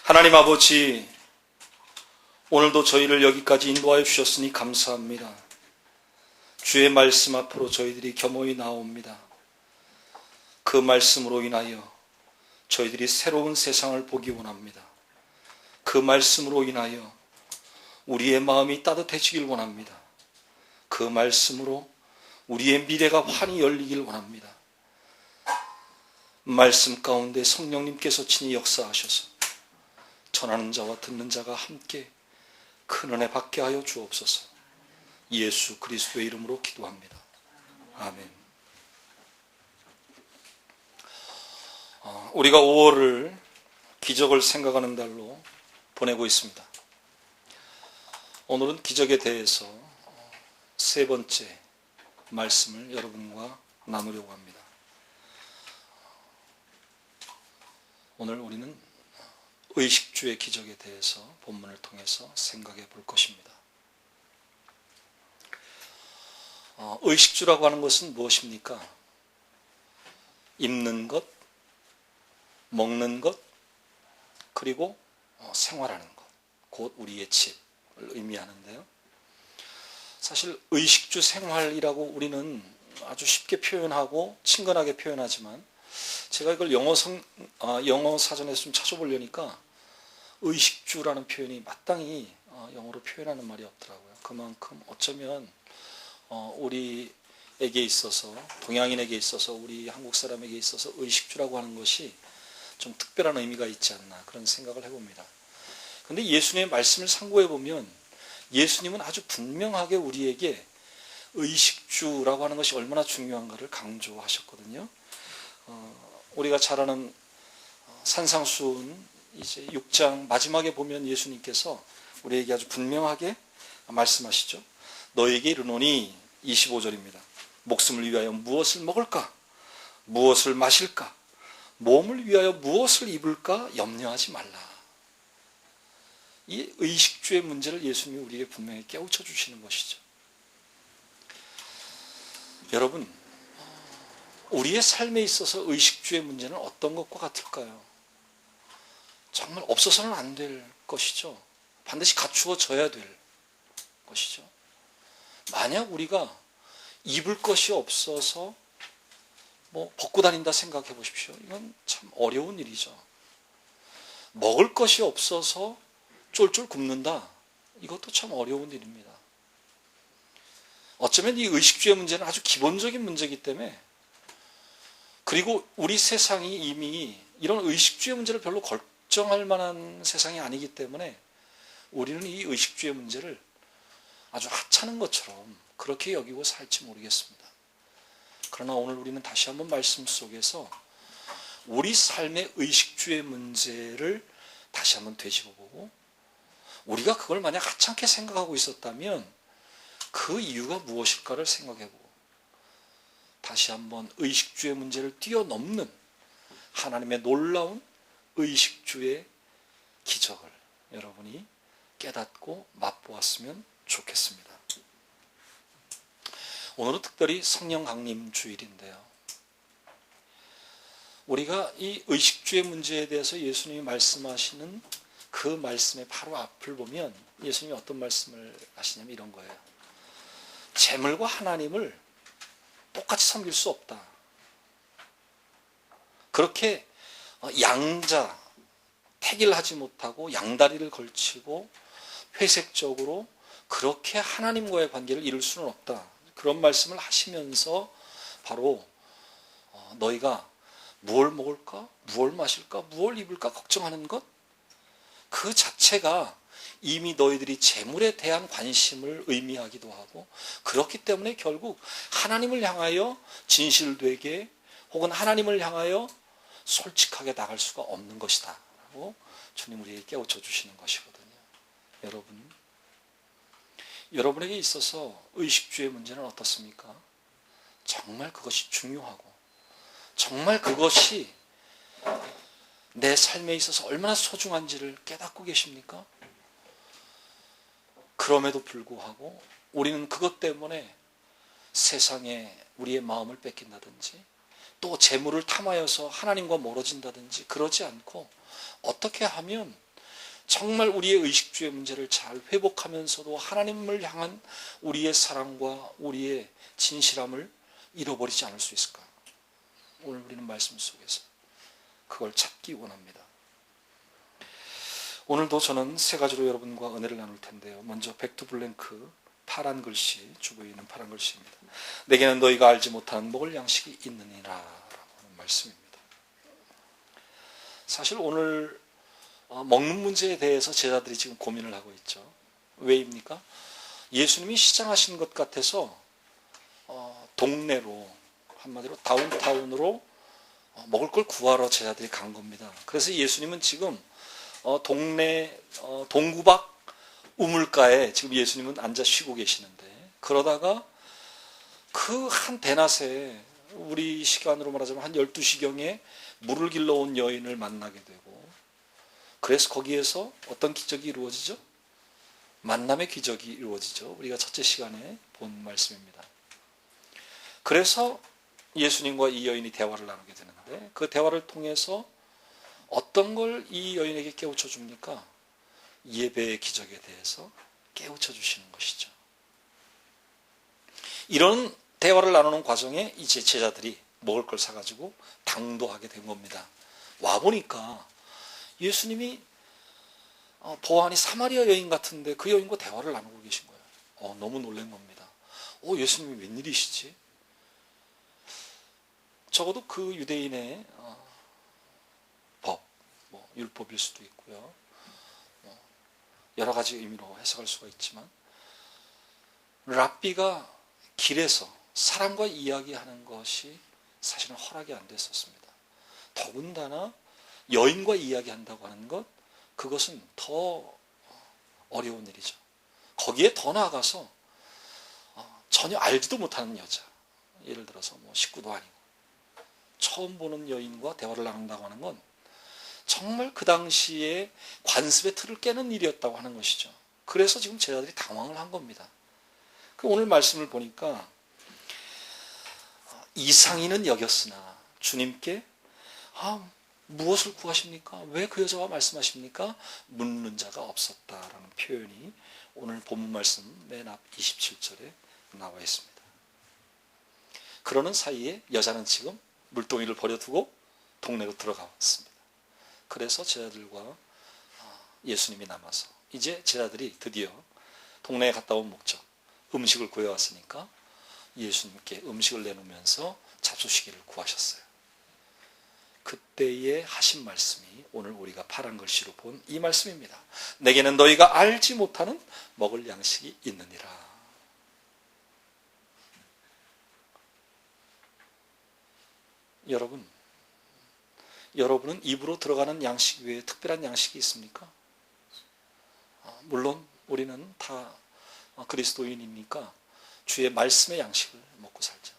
하나님 아버지, 오늘도 저희를 여기까지 인도하여 주셨으니 감사합니다. 주의 말씀 앞으로 저희들이 겸허히 나옵니다. 그 말씀으로 인하여 저희들이 새로운 세상을 보기 원합니다. 그 말씀으로 인하여 우리의 마음이 따뜻해지길 원합니다. 그 말씀으로 우리의 미래가 환히 열리길 원합니다. 말씀 가운데 성령님께서 친히 역사하셔서 전하는 자와 듣는 자가 함께 큰 은혜 받게 하여 주옵소서. 예수 그리스도의 이름으로 기도합니다. 아멘. 우리가 5월을 기적을 생각하는 달로 보내고 있습니다. 오늘은 기적에 대해서 세 번째 말씀을 여러분과 나누려고 합니다. 오늘 우리는 의식주의 기적에 대해서 본문을 통해서 생각해 볼 것입니다. 의식주라고 하는 것은 무엇입니까? 입는 것, 먹는 것, 그리고 생활하는 것, 곧 우리의 집을 의미하는데요. 사실 의식주 생활이라고 우리는 아주 쉽게 표현하고 친근하게 표현하지만 제가 이걸 영어 사전에서 좀 찾아보려니까 의식주라는 표현이 마땅히 영어로 표현하는 말이 없더라고요. 그만큼 어쩌면 우리에게 있어서, 동양인에게 있어서, 우리 한국 사람에게 있어서 의식주라고 하는 것이 좀 특별한 의미가 있지 않나 그런 생각을 해봅니다. 그런데 예수님의 말씀을 상고해 보면 예수님은 아주 분명하게 우리에게 의식주라고 하는 것이 얼마나 중요한가를 강조하셨거든요. 우리가 잘 아는 산상수훈 이제 6장 마지막에 보면 예수님께서 우리에게 아주 분명하게 말씀하시죠. 너에게 이르노니 25절입니다. 목숨을 위하여 무엇을 먹을까? 무엇을 마실까? 몸을 위하여 무엇을 입을까? 염려하지 말라. 이 의식주의 문제를 예수님이 우리에게 분명히 깨우쳐 주시는 것이죠. 여러분, 우리의 삶에 있어서 의식주의 문제는 어떤 것과 같을까요? 정말 없어서는 안 될 것이죠. 반드시 갖추어져야 될 것이죠. 만약 우리가 입을 것이 없어서 벗고 다닌다 생각해 보십시오. 이건 참 어려운 일이죠. 먹을 것이 없어서 쫄쫄 굶는다. 이것도 참 어려운 일입니다. 어쩌면 이 의식주의 문제는 아주 기본적인 문제이기 때문에, 그리고 우리 세상이 이미 이런 의식주의 문제를 별로 걱정할 만한 세상이 아니기 때문에 우리는 이 의식주의 문제를 아주 하찮은 것처럼 그렇게 여기고 살지 모르겠습니다. 그러나 오늘 우리는 다시 한번 말씀 속에서 우리 삶의 의식주의 문제를 다시 한번 되짚어보고, 우리가 그걸 만약 하찮게 생각하고 있었다면 그 이유가 무엇일까를 생각해보고 다시 한번 의식주의 문제를 뛰어넘는 하나님의 놀라운 의식주의 기적을 여러분이 깨닫고 맛보았으면 좋겠습니다. 오늘은 특별히 성령 강림 주일인데요. 우리가 이 의식주의 문제에 대해서 예수님이 말씀하시는 그 말씀의 바로 앞을 보면 예수님이 어떤 말씀을 하시냐면 이런 거예요. 재물과 하나님을 똑같이 섬길 수 없다. 그렇게 양자, 택일하지 못하고 양다리를 걸치고 회색적으로 그렇게 하나님과의 관계를 이룰 수는 없다. 그런 말씀을 하시면서 바로 너희가 무엇을 먹을까? 무엇을 마실까? 무엇을 입을까? 걱정하는 것? 그 자체가 이미 너희들이 재물에 대한 관심을 의미하기도 하고, 그렇기 때문에 결국 하나님을 향하여 진실되게 혹은 하나님을 향하여 솔직하게 나갈 수가 없는 것이다 라고 주님 우리에게 깨우쳐 주시는 것이거든요. 여러분에게 있어서 의식주의 문제는 어떻습니까? 정말 그것이 중요하고 정말 그것이 내 삶에 있어서 얼마나 소중한지를 깨닫고 계십니까? 그럼에도 불구하고 우리는 그것 때문에 세상에 우리의 마음을 뺏긴다든지 또 재물을 탐하여서 하나님과 멀어진다든지 그러지 않고 어떻게 하면 정말 우리의 의식주의 문제를 잘 회복하면서도 하나님을 향한 우리의 사랑과 우리의 진실함을 잃어버리지 않을 수 있을까? 오늘 우리는 말씀 속에서 그걸 찾기 원합니다. 오늘도 저는 세 가지로 여러분과 은혜를 나눌 텐데요. 먼저 백투블랭크 파란 글씨, 주부에 있는 파란 글씨입니다. 내게는 너희가 알지 못한 먹을 양식이 있느니라 라는 말씀입니다. 사실 오늘 먹는 문제에 대해서 제자들이 지금 고민을 하고 있죠. 왜입니까? 예수님이 시장하신 것 같아서 동네로, 한마디로 다운타운으로 먹을 걸 구하러 제자들이 간 겁니다. 그래서 예수님은 지금 동네 동구박 우물가에 지금 예수님은 앉아 쉬고 계시는데, 그러다가 그 한 대낮에 우리 시간으로 말하자면 한 12시경에 물을 길러 온 여인을 만나게 되고, 그래서 거기에서 어떤 기적이 이루어지죠? 만남의 기적이 이루어지죠. 우리가 첫째 시간에 본 말씀입니다. 그래서 예수님과 이 여인이 대화를 나누게 되는데, 그 대화를 통해서 어떤 걸 이 여인에게 깨우쳐 줍니까? 예배의 기적에 대해서 깨우쳐 주시는 것이죠. 이런 대화를 나누는 과정에 이제 제자들이 먹을 걸 사가지고 당도하게 된 겁니다. 와보니까 예수님이 보아하니 사마리아 여인 같은데 그 여인과 대화를 나누고 계신 거예요. 너무 놀란 겁니다. 예수님이 웬일이시지? 적어도 그 유대인의 법, 율법일 수도 있고요. 여러 가지 의미로 해석할 수가 있지만, 랍비가 길에서 사람과 이야기하는 것이 사실은 허락이 안 됐었습니다. 더군다나 여인과 이야기한다고 하는 것, 그것은 더 어려운 일이죠. 거기에 더 나아가서 전혀 알지도 못하는 여자, 예를 들어서 식구도 아니고 처음 보는 여인과 대화를 나눈다고 하는 건 정말 그 당시에 관습의 틀을 깨는 일이었다고 하는 것이죠. 그래서 지금 제자들이 당황을 한 겁니다. 오늘 말씀을 보니까 이상히는 여겼으나 주님께 무엇을 구하십니까? 왜 그 여자와 말씀하십니까? 묻는 자가 없었다라는 표현이 오늘 본문 말씀 맨 앞 27절에 나와 있습니다. 그러는 사이에 여자는 지금 물동이를 버려두고 동네로 들어갔습니다. 그래서 제자들과 예수님이 남아서 이제 제자들이 드디어 동네에 갔다 온 목적, 음식을 구해왔으니까 예수님께 음식을 내놓으면서 잡수시기를 구하셨어요. 그때에 하신 말씀이 오늘 우리가 파란 글씨로 본 이 말씀입니다. 내게는 너희가 알지 못하는 먹을 양식이 있느니라. 여러분은 입으로 들어가는 양식 외에 특별한 양식이 있습니까? 물론 우리는 다 그리스도인이니까 주의 말씀의 양식을 먹고 살죠.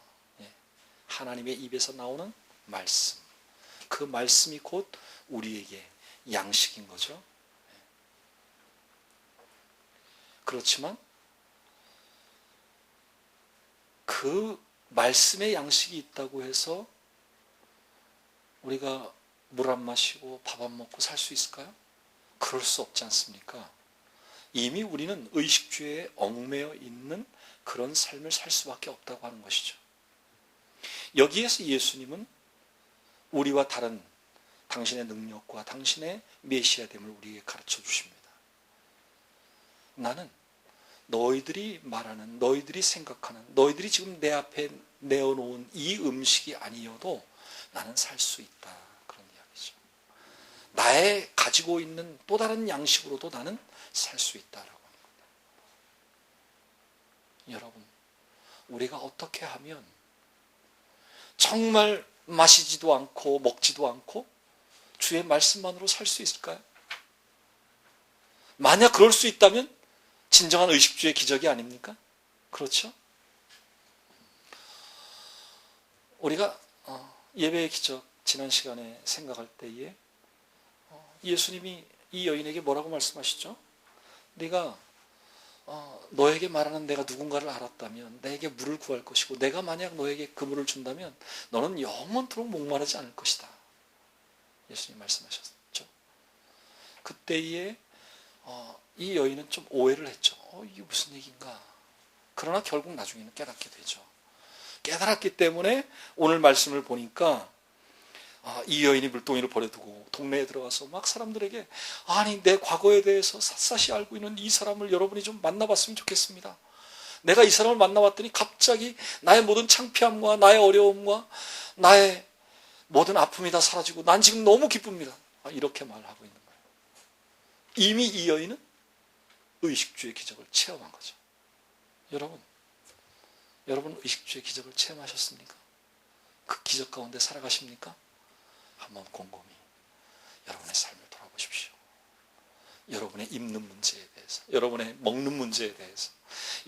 하나님의 입에서 나오는 말씀, 그 말씀이 곧 우리에게 양식인 거죠. 그렇지만 그 말씀의 양식이 있다고 해서 우리가 물 안 마시고 밥 안 먹고 살 수 있을까요? 그럴 수 없지 않습니까? 이미 우리는 의식주의에 얽매여 있는 그런 삶을 살 수밖에 없다고 하는 것이죠. 여기에서 예수님은 우리와 다른 당신의 능력과 당신의 메시아됨을 우리에게 가르쳐 주십니다. 나는 너희들이 말하는, 너희들이 생각하는, 너희들이 지금 내 앞에 내어놓은 이 음식이 아니어도 나는 살 수 있다. 그런 이야기죠. 나의 가지고 있는 또 다른 양식으로도 나는 살 수 있다라고 하는 겁니다. 여러분, 우리가 어떻게 하면 정말 마시지도 않고 먹지도 않고 주의 말씀만으로 살 수 있을까요? 만약 그럴 수 있다면 진정한 의식주의 기적이 아닙니까? 그렇죠? 우리가 예배의 기적 지난 시간에 생각할 때에 예수님이 이 여인에게 뭐라고 말씀하시죠? 네가 너에게 말하는 내가 누군가를 알았다면 내게 물을 구할 것이고 내가 만약 너에게 그 물을 준다면 너는 영원토록 목마르지 않을 것이다. 예수님 말씀하셨죠. 그때에 이 여인은 좀 오해를 했죠. 이게 무슨 얘기인가. 그러나 결국 나중에는 깨닫게 되죠. 깨달았기 때문에 오늘 말씀을 보니까 이 여인이 물동이를 버려두고 동네에 들어가서 막 사람들에게 아니 내 과거에 대해서 샅샅이 알고 있는 이 사람을 여러분이 좀 만나봤으면 좋겠습니다. 내가 이 사람을 만나봤더니 갑자기 나의 모든 창피함과 나의 어려움과 나의 모든 아픔이 다 사라지고 난 지금 너무 기쁩니다. 이렇게 말하고 있는 거예요. 이미 이 여인은 의식주의 기적을 체험한 거죠. 여러분 의식주의 기적을 체험하셨습니까? 그 기적 가운데 살아가십니까? 한번 곰곰이 여러분의 삶을 돌아보십시오. 여러분의 입는 문제에 대해서, 여러분의 먹는 문제에 대해서,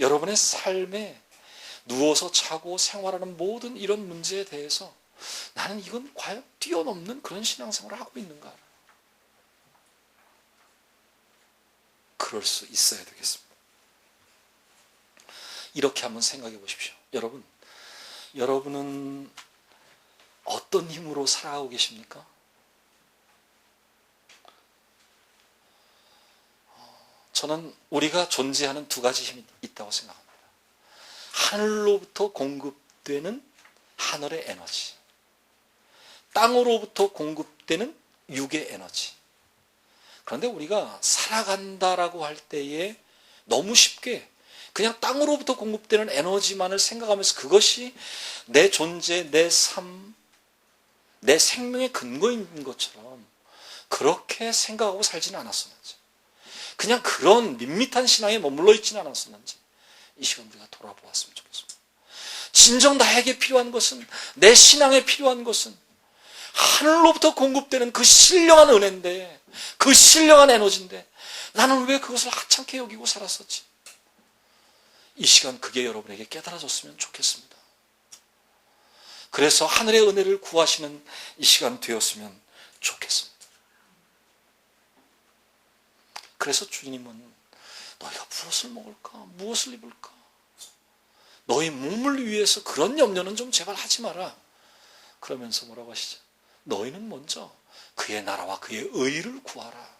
여러분의 삶에 누워서 자고 생활하는 모든 이런 문제에 대해서 나는 이건 과연 뛰어넘는 그런 신앙생활을 하고 있는가? 그럴 수 있어야 되겠습니다. 이렇게 한번 생각해 보십시오. 여러분은 어떤 힘으로 살아가고 계십니까? 저는 우리가 존재하는 두 가지 힘이 있다고 생각합니다. 하늘로부터 공급되는 하늘의 에너지, 땅으로부터 공급되는 육의 에너지. 그런데 우리가 살아간다라고 할 때에 너무 쉽게 그냥 땅으로부터 공급되는 에너지만을 생각하면서 그것이 내 존재, 내 삶, 내 생명의 근거인 것처럼 그렇게 생각하고 살지는 않았었는지, 그냥 그런 밋밋한 신앙에 머물러 있지는 않았었는지 이 시간 우리가 돌아보았으면 좋겠습니다. 진정 나에게 필요한 것은, 내 신앙에 필요한 것은 하늘로부터 공급되는 그 신령한 은혜인데, 그 신령한 에너지인데 나는 왜 그것을 하찮게 여기고 살았었지? 이 시간 그게 여러분에게 깨달아졌으면 좋겠습니다. 그래서 하늘의 은혜를 구하시는 이 시간 되었으면 좋겠습니다. 그래서 주님은 너희가 무엇을 먹을까? 무엇을 입을까? 너희 몸을 위해서 그런 염려는 좀 제발 하지 마라. 그러면서 뭐라고 하시죠? 너희는 먼저 그의 나라와 그의 의를 구하라.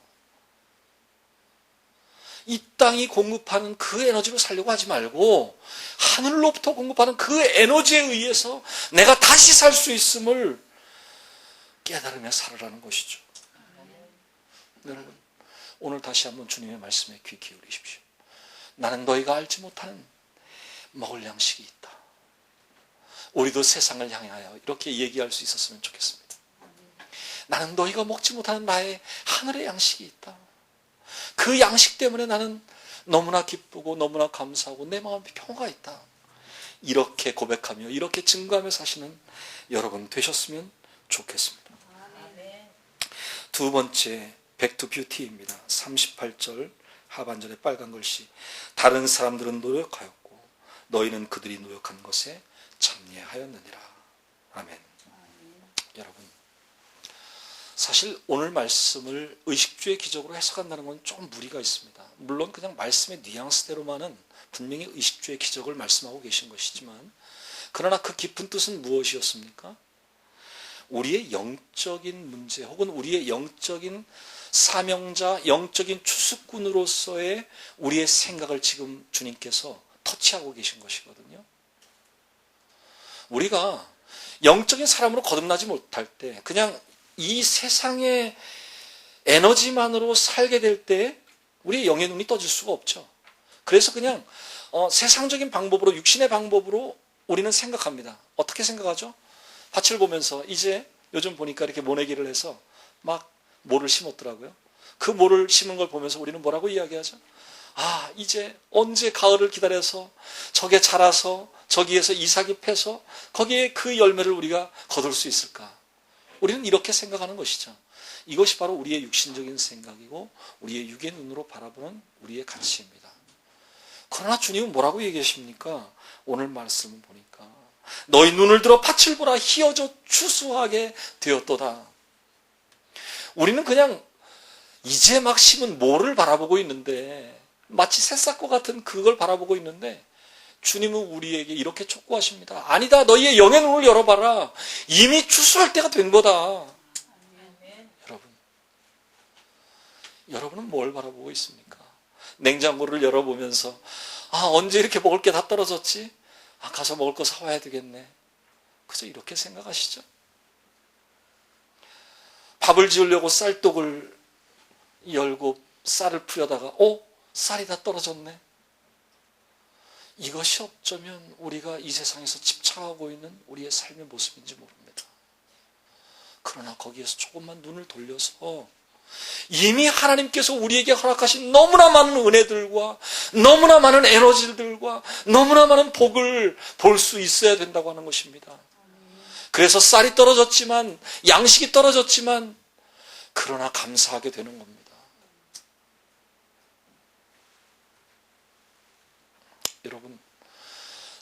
이 땅이 공급하는 그 에너지로 살려고 하지 말고 하늘로부터 공급하는 그 에너지에 의해서 내가 다시 살 수 있음을 깨달으며 살아라는 것이죠. 여러분, 오늘 다시 한번 주님의 말씀에 귀 기울이십시오. 나는 너희가 알지 못하는 먹을 양식이 있다. 우리도 세상을 향하여 이렇게 얘기할 수 있었으면 좋겠습니다. 나는 너희가 먹지 못하는 나의 하늘의 양식이 있다. 그 양식 때문에 나는 너무나 기쁘고 너무나 감사하고 내 마음에 평화가 있다. 이렇게 고백하며 이렇게 증거하며 사시는 여러분 되셨으면 좋겠습니다. 두 번째, 백투 뷰티입니다. 38절 하반절에 빨간 글씨. 다른 사람들은 노력하였고 너희는 그들이 노력한 것에 참여하였느니라. 아멘. 여러분, 사실 오늘 말씀을 의식주의 기적으로 해석한다는 건 조금 무리가 있습니다. 물론 그냥 말씀의 뉘앙스대로만은 분명히 의식주의 기적을 말씀하고 계신 것이지만, 그러나 그 깊은 뜻은 무엇이었습니까? 우리의 영적인 문제 혹은 우리의 영적인 사명자, 영적인 추수꾼으로서의 우리의 생각을 지금 주님께서 터치하고 계신 것이거든요. 우리가 영적인 사람으로 거듭나지 못할 때, 그냥 이 세상의 에너지만으로 살게 될 때 우리의 영의 눈이 떠질 수가 없죠. 그래서 그냥 세상적인 방법으로, 육신의 방법으로 우리는 생각합니다. 어떻게 생각하죠? 밭을 보면서 이제 요즘 보니까 이렇게 모내기를 해서 막 모를 심었더라고요. 그 모를 심은 걸 보면서 우리는 뭐라고 이야기하죠? 아, 이제 언제 가을을 기다려서 저게 자라서 저기에서 이삭이 패서 거기에 그 열매를 우리가 거둘 수 있을까? 우리는 이렇게 생각하는 것이죠. 이것이 바로 우리의 육신적인 생각이고 우리의 육의 눈으로 바라보는 우리의 가치입니다. 그러나 주님은 뭐라고 얘기하십니까? 오늘 말씀을 보니까 너희 눈을 들어 밭을 보라, 희어져 추수하게 되었도다. 우리는 그냥 이제 막 심은 모를 바라보고 있는데, 마치 새싹과 같은 그걸 바라보고 있는데, 주님은 우리에게 이렇게 촉구하십니다. 아니다, 너희의 영의 눈을 열어봐라. 이미 추수할 때가 된 거다. 여러분, 여러분은 뭘 바라보고 있습니까? 냉장고를 열어보면서 언제 이렇게 먹을 게 다 떨어졌지? 가서 먹을 거 사와야 되겠네. 그저 이렇게 생각하시죠? 밥을 지으려고 쌀독을 열고 쌀을 풀려다가 쌀이 다 떨어졌네. 이것이 어쩌면 우리가 이 세상에서 집착하고 있는 우리의 삶의 모습인지 모릅니다. 그러나 거기에서 조금만 눈을 돌려서 이미 하나님께서 우리에게 허락하신 너무나 많은 은혜들과 너무나 많은 에너지들과 너무나 많은 복을 볼 수 있어야 된다고 하는 것입니다. 그래서 쌀이 떨어졌지만, 양식이 떨어졌지만, 그러나 감사하게 되는 겁니다. 여러분,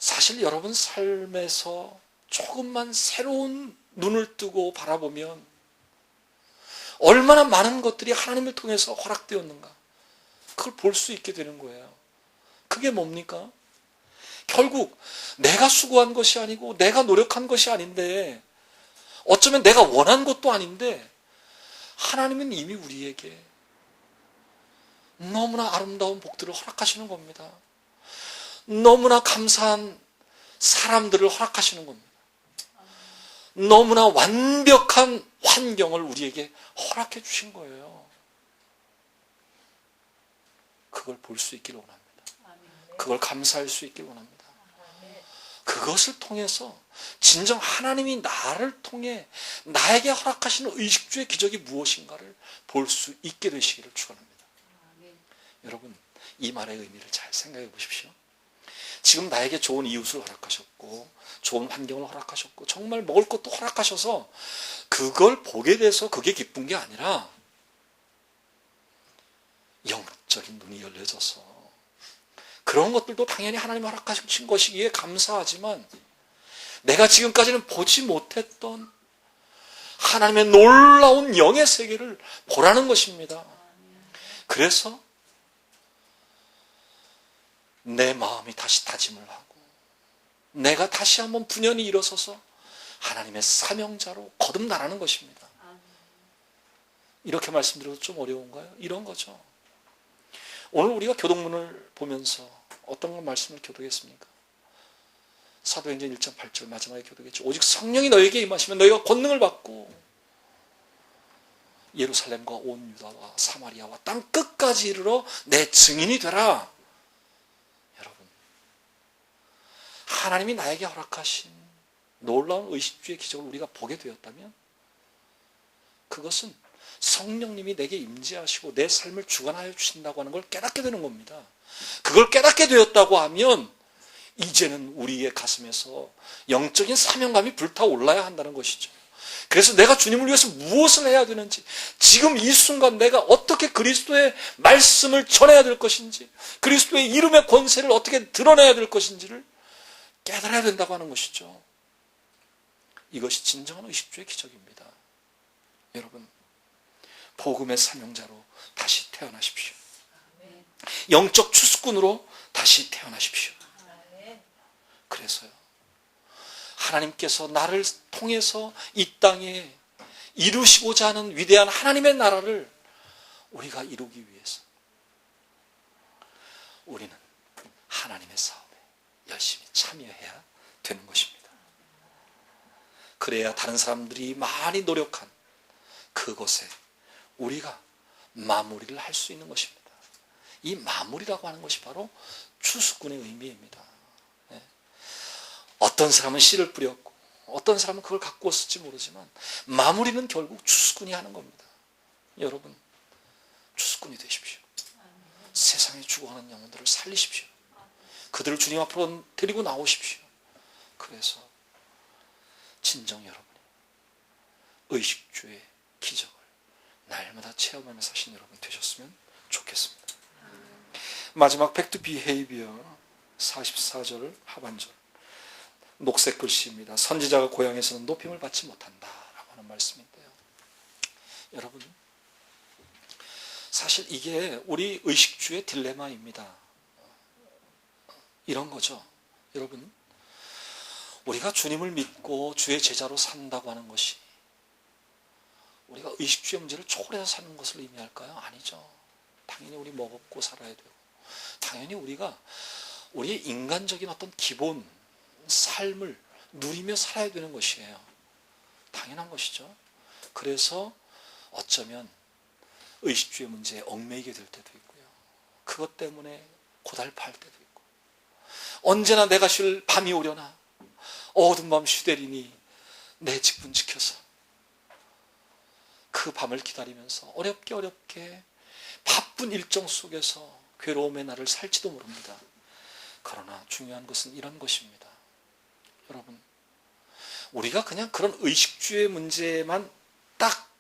사실 여러분 삶에서 조금만 새로운 눈을 뜨고 바라보면 얼마나 많은 것들이 하나님을 통해서 허락되었는가, 그걸 볼 수 있게 되는 거예요. 그게 뭡니까? 결국 내가 수고한 것이 아니고 내가 노력한 것이 아닌데, 어쩌면 내가 원한 것도 아닌데 하나님은 이미 우리에게 너무나 아름다운 복들을 허락하시는 겁니다. 너무나 감사한 사람들을 허락하시는 겁니다. 너무나 완벽한 환경을 우리에게 허락해 주신 거예요. 그걸 볼 수 있기를 원합니다. 그걸 감사할 수 있기를 원합니다. 그것을 통해서 진정 하나님이 나를 통해 나에게 허락하시는 의식주의 기적이 무엇인가를 볼 수 있게 되시기를 축원합니다. 여러분, 이 말의 의미를 잘 생각해 보십시오. 지금 나에게 좋은 이웃을 허락하셨고 좋은 환경을 허락하셨고 정말 먹을 것도 허락하셔서 그걸 보게 돼서 그게 기쁜 게 아니라 영적인 눈이 열려져서, 그런 것들도 당연히 하나님이 허락하신 것이기에 감사하지만 내가 지금까지는 보지 못했던 하나님의 놀라운 영의 세계를 보라는 것입니다. 그래서 내 마음이 다시 다짐을 하고 내가 다시 한번 분연히 일어서서 하나님의 사명자로 거듭나라는 것입니다. 이렇게 말씀드려도 좀 어려운가요? 이런 거죠. 오늘 우리가 교동문을 보면서 어떤 말씀을 교독했습니까? 사도행전 1장 8절 마지막에 교독했죠. 오직 성령이 너에게 임하시면 너희가 권능을 받고 예루살렘과 온 유다와 사마리아와 땅 끝까지 이르러 내 증인이 되라. 여러분, 하나님이 나에게 허락하신 놀라운 의식주의 기적을 우리가 보게 되었다면 그것은 성령님이 내게 임재하시고 내 삶을 주관하여 주신다고 하는 걸 깨닫게 되는 겁니다. 그걸 깨닫게 되었다고 하면 이제는 우리의 가슴에서 영적인 사명감이 불타올라야 한다는 것이죠. 그래서 내가 주님을 위해서 무엇을 해야 되는지, 지금 이 순간 내가 어떻게 그리스도의 말씀을 전해야 될 것인지, 그리스도의 이름의 권세를 어떻게 드러내야 될 것인지를 깨달아야 된다고 하는 것이죠. 이것이 진정한 의식주의 기적입니다. 여러분, 복음의 사명자로 다시 태어나십시오. 영적 추수꾼으로 다시 태어나십시오. 그래서요, 하나님께서 나를 통해서 이 땅에 이루시고자 하는 위대한 하나님의 나라를 우리가 이루기 위해서 우리는 하나님의 사업에 열심히 참여해야 되는 것입니다. 그래야 다른 사람들이 많이 노력한 그곳에 우리가 마무리를 할 수 있는 것입니다. 이 마무리라고 하는 것이 바로 추수꾼의 의미입니다. 어떤 사람은 씨를 뿌렸고 어떤 사람은 그걸 갖고 왔을지 모르지만 마무리는 결국 추수꾼이 하는 겁니다. 여러분, 추수꾼이 되십시오. 세상에 죽어가는 영혼들을 살리십시오. 그들을 주님 앞으로 데리고 나오십시오. 그래서 진정 여러분이 의식주의 기적을 날마다 체험하며 사신 여러분 되셨으면 좋겠습니다. 마지막 back to behavior 44절 하반절 녹색 글씨입니다. 선지자가 고향에서는 높임을 받지 못한다라고 하는 말씀인데요. 여러분, 사실 이게 우리 의식주의 딜레마입니다. 이런 거죠. 여러분, 우리가 주님을 믿고 주의 제자로 산다고 하는 것이 우리가 의식주의 문제를 초월해서 사는 것을 의미할까요? 아니죠. 당연히 우리 먹고 살아야 되고, 당연히 우리가 우리의 인간적인 어떤 기본 삶을 누리며 살아야 되는 것이에요. 당연한 것이죠. 그래서 어쩌면 의식주의 문제에 얽매이게 될 때도 있고요. 그것 때문에 고달파할 때도 있고, 언제나 내가 쉴 밤이 오려나 어두운 밤 휴대리니 내 직분 지켜서 그 밤을 기다리면서 어렵게 바쁜 일정 속에서 괴로움의 날을 살지도 모릅니다. 그러나 중요한 것은 이런 것입니다. 여러분, 우리가 그냥 그런 의식주의 문제에만 딱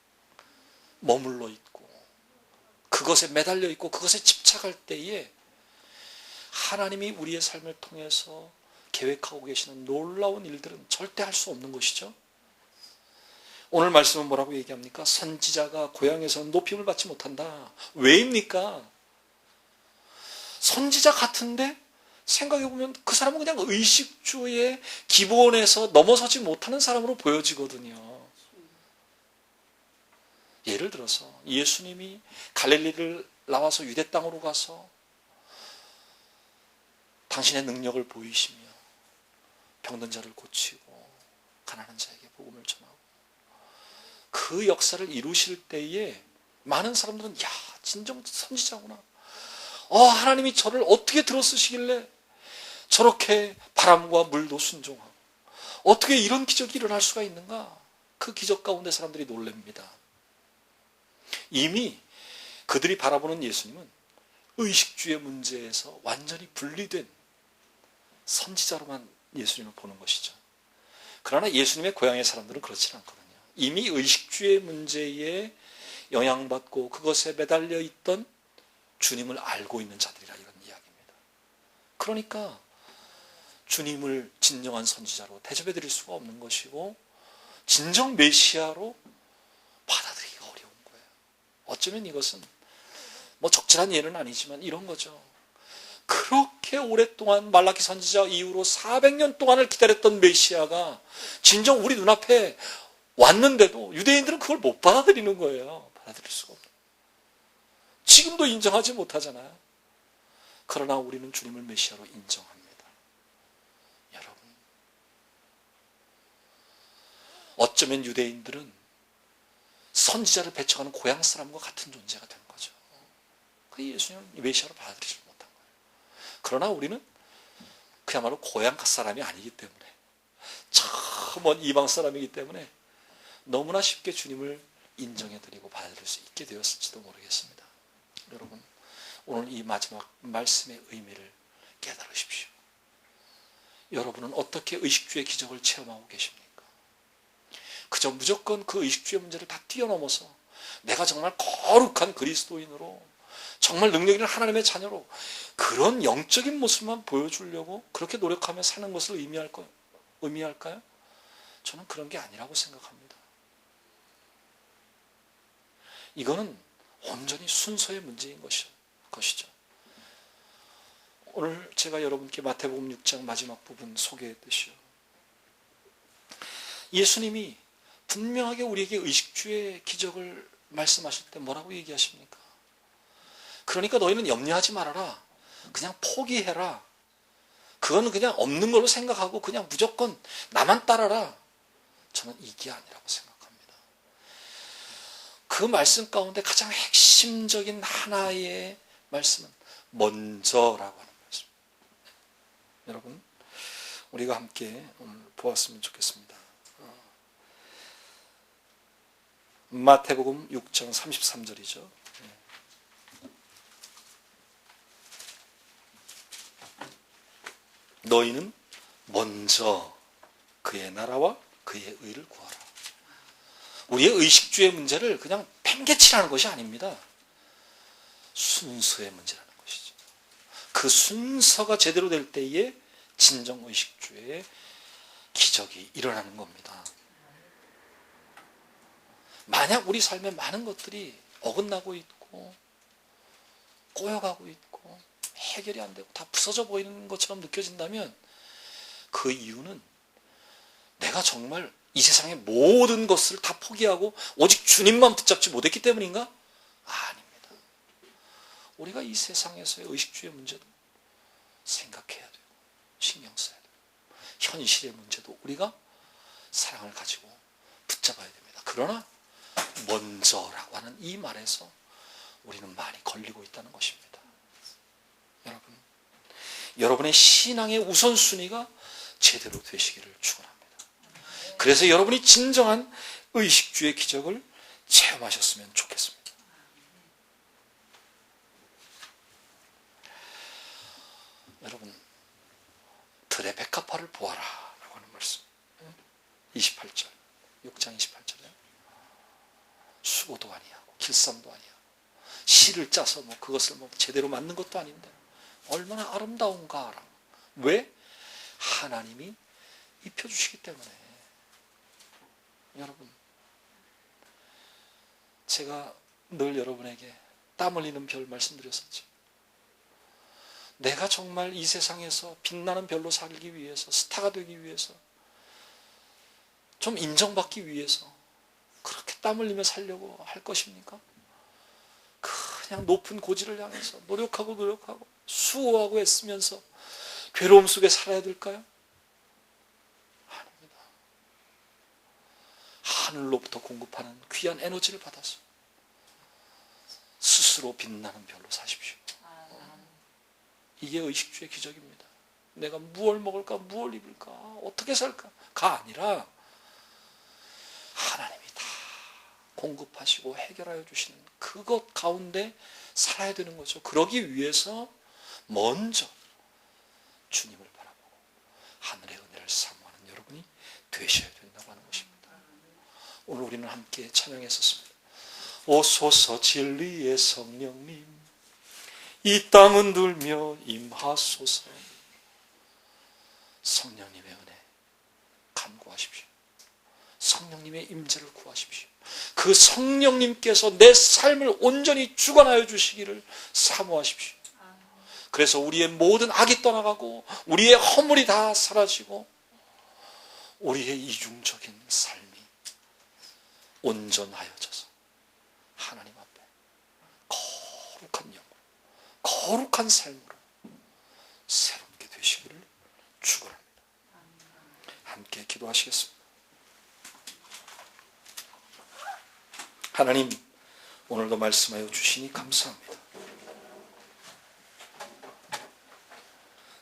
머물러 있고 그것에 매달려 있고 그것에 집착할 때에 하나님이 우리의 삶을 통해서 계획하고 계시는 놀라운 일들은 절대 할 수 없는 것이죠. 오늘 말씀은 뭐라고 얘기합니까? 선지자가 고향에서는 높임을 받지 못한다. 왜입니까? 선지자 같은데 생각해보면 그 사람은 그냥 의식주의 기본에서 넘어서지 못하는 사람으로 보여지거든요. 예를 들어서 예수님이 갈릴리를 나와서 유대 땅으로 가서 당신의 능력을 보이시며 병든 자를 고치고 가난한 자에게 복음을 전하고 그 역사를 이루실 때에 많은 사람들은 야, 진정 선지자구나. 하나님이 저를 어떻게 들어쓰시길래 저렇게 바람과 물도 순종하고 어떻게 이런 기적이 일어날 수가 있는가? 그 기적 가운데 사람들이 놀랍니다. 이미 그들이 바라보는 예수님은 의식주의 문제에서 완전히 분리된 선지자로만 예수님을 보는 것이죠. 그러나 예수님의 고향의 사람들은 그렇지 않거든요. 이미 의식주의 문제에 영향받고 그것에 매달려 있던 주님을 알고 있는 자들이라 이런 이야기입니다. 그러니까 주님을 진정한 선지자로 대접해 드릴 수가 없는 것이고 진정 메시아로 받아들이기가 어려운 거예요. 어쩌면 이것은 뭐 적절한 예는 아니지만 이런 거죠. 그렇게 오랫동안 말라기 선지자 이후로 400년 동안을 기다렸던 메시아가 진정 우리 눈앞에 왔는데도 유대인들은 그걸 못 받아들이는 거예요. 받아들일 수가 없어요. 지금도 인정하지 못하잖아요. 그러나 우리는 주님을 메시아로 인정합니다. 여러분, 어쩌면 유대인들은 선지자를 배척하는 고향 사람과 같은 존재가 된 거죠. 그 예수님을 메시아로 받아들이지 못한 거예요. 그러나 우리는 그야말로 고향 사람이 아니기 때문에 저 먼 이방 사람이기 때문에 너무나 쉽게 주님을 인정해드리고 받아들일 수 있게 되었을지도 모르겠습니다. 여러분, 오늘 이 마지막 말씀의 의미를 깨달으십시오. 여러분은 어떻게 의식주의 기적을 체험하고 계십니까? 그저 무조건 그 의식주의 문제를 다 뛰어넘어서 내가 정말 거룩한 그리스도인으로 정말 능력 있는 하나님의 자녀로 그런 영적인 모습만 보여주려고 그렇게 노력하며 사는 것을 의미할까요? 저는 그런 게 아니라고 생각합니다. 이거는 온전히 순서의 문제인 것이죠. 오늘 제가 여러분께 마태복음 6장 마지막 부분 소개했듯이요. 예수님이 분명하게 우리에게 의식주의 기적을 말씀하실 때 뭐라고 얘기하십니까? 그러니까 너희는 염려하지 말아라. 그냥 포기해라. 그거는 그냥 없는 걸로 생각하고 그냥 무조건 나만 따라라. 저는 이게 아니라고 생각합니다. 그 말씀 가운데 가장 핵심적인 하나의 말씀은 먼저라고 하는 말씀. 여러분, 우리가 함께 오늘 보았으면 좋겠습니다. 마태복음 6장 33절이죠. 너희는 먼저 그의 나라와 그의 의를 구하라. 우리의 의식주의 문제를 그냥 팽개치라는 것이 아닙니다. 순서의 문제라는 것이죠. 그 순서가 제대로 될 때에 진정 의식주의 기적이 일어나는 겁니다. 만약 우리 삶에 많은 것들이 어긋나고 있고 꼬여가고 있고 해결이 안 되고 다 부서져 보이는 것처럼 느껴진다면 그 이유는 내가 정말 이 세상의 모든 것을 다 포기하고 오직 주님만 붙잡지 못했기 때문인가? 아닙니다. 우리가 이 세상에서의 의식주의 문제도 생각해야 돼요. 신경 써야 돼요. 현실의 문제도 우리가 사랑을 가지고 붙잡아야 됩니다. 그러나 먼저라고 하는 이 말에서 우리는 많이 걸리고 있다는 것입니다. 여러분, 여러분의 신앙의 우선순위가 제대로 되시기를 축원합니다. 그래서 여러분이 진정한 의식주의 기적을 체험하셨으면 좋겠습니다. 여러분, 들의 백합화를 보아라 라고 하는 말씀 28절 6장 28절에 수고도 아니하고 길쌈도 아니하고 실을 짜서 그것을 제대로 만든 것도 아닌데 얼마나 아름다운가. 왜? 하나님이 입혀주시기 때문에. 여러분, 제가 늘 여러분에게 땀 흘리는 별 말씀드렸었죠. 내가 정말 이 세상에서 빛나는 별로 살기 위해서, 스타가 되기 위해서, 좀 인정받기 위해서 그렇게 땀 흘리며 살려고 할 것입니까? 그냥 높은 고지를 향해서 노력하고 수고하고 애쓰면서 괴로움 속에 살아야 될까요? 아닙니다. 하늘로부터 공급하는 귀한 에너지를 받아서 스스로 빛나는 별로 사십시오. 이게 의식주의 기적입니다. 내가 무엇을 먹을까, 무엇을 입을까, 어떻게 살까가 아니라 하나님이 다 공급하시고 해결하여 주시는 그것 가운데 살아야 되는 거죠. 그러기 위해서 먼저 주님을 바라보고 하늘의 은혜를 사모하는 여러분이 되셔야 된다고 하는 것입니다. 오늘 우리는 함께 찬양했었습니다. 오소서 진리의 성령님, 이 땅은 들며 임하소서. 성령님의 은혜 간구하십시오. 성령님의 임재를 구하십시오. 그 성령님께서 내 삶을 온전히 주관하여 주시기를 사모하십시오. 그래서 우리의 모든 악이 떠나가고 우리의 허물이 다 사라지고 우리의 이중적인 삶이 온전하여져서 하나님 앞에 거룩한 영혼, 거룩한 삶으로 새롭게 되시기를 축원합니다. 함께 기도하시겠습니다. 하나님, 오늘도 말씀하여 주시니 감사합니다.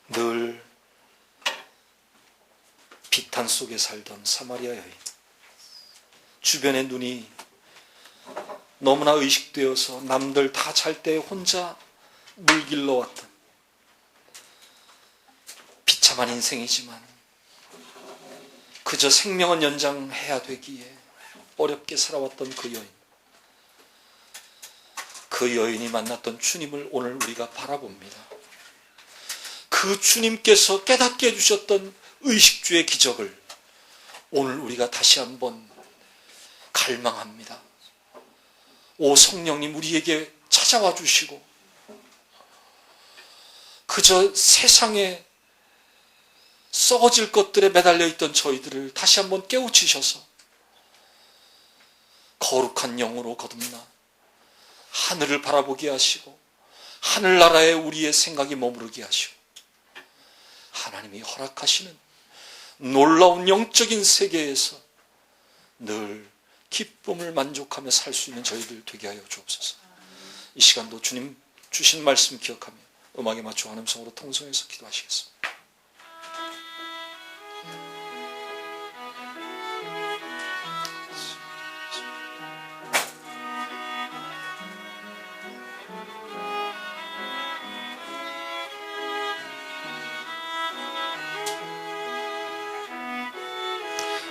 늘 비탄 속에 살던 사마리아 여인, 주변의 눈이 너무나 의식되어서 남들 다 잘 때 혼자 물 길러 왔던 비참한 인생이지만 그저 생명은 연장해야 되기에 어렵게 살아왔던 그 여인이 만났던 주님을 오늘 우리가 바라봅니다. 그 주님께서 깨닫게 해주셨던 의식주의 기적을 오늘 우리가 다시 한번 갈망합니다. 오 성령님, 우리에게 찾아와 주시고 그저 세상에 썩어질 것들에 매달려 있던 저희들을 다시 한번 깨우치셔서 거룩한 영으로 거듭나 하늘을 바라보게 하시고 하늘나라에 우리의 생각이 머무르게 하시고 하나님이 허락하시는 놀라운 영적인 세계에서 늘 기쁨을 만족하며 살 수 있는 저희들 되게 하여 주옵소서. 이 시간도 주님 주신 말씀 기억하며 음악에 맞춰 한음성으로 통성해서 기도하시겠습니다.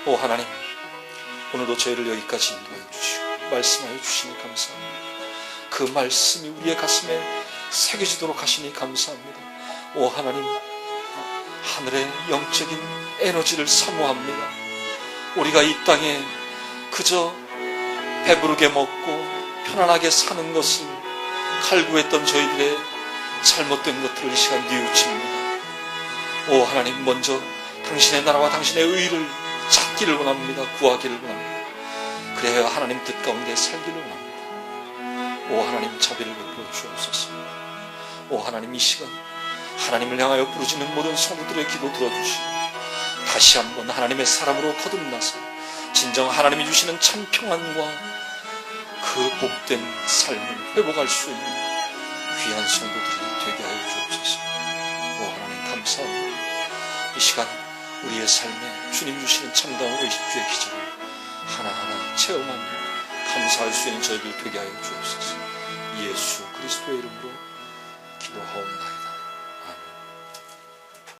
오 하나님, 오늘도 저희를 여기까지 인도하여 주시고 말씀하여 주시니 감사합니다. 그 말씀이 우리의 가슴에 새겨지도록 하시니 감사합니다. 오 하나님, 하늘의 영적인 에너지를 사모합니다. 우리가 이 땅에 그저 배부르게 먹고 편안하게 사는 것을 갈구했던 저희들의 잘못된 것들을 이 시간 뉘우칩니다. 오 하나님, 먼저 당신의 나라와 당신의 의를 찾기를 원합니다. 구하기를 원합니다. 그래야 하나님 뜻 가운데 살기를 원합니다. 오 하나님, 자비를 베풀어 주옵소서. 오 하나님, 이 시간 하나님을 향하여 부르짖는 모든 성도들의 기도 들어주시고 다시 한번 하나님의 사람으로 거듭나서 진정 하나님이 주시는 참 평안과 그 복된 삶을 회복할 수 있는 귀한 성도들이 되게 하여 주옵소서. 오 하나님, 감사합니다. 이 시간 우리의 삶에 주님 주시는 참다운 의식주의 기적을 하나하나 체험하며 감사할 수 있는 저희들 되게 하여 주옵소서. 예수 그리스도의 이름으로 기도하옵나이다.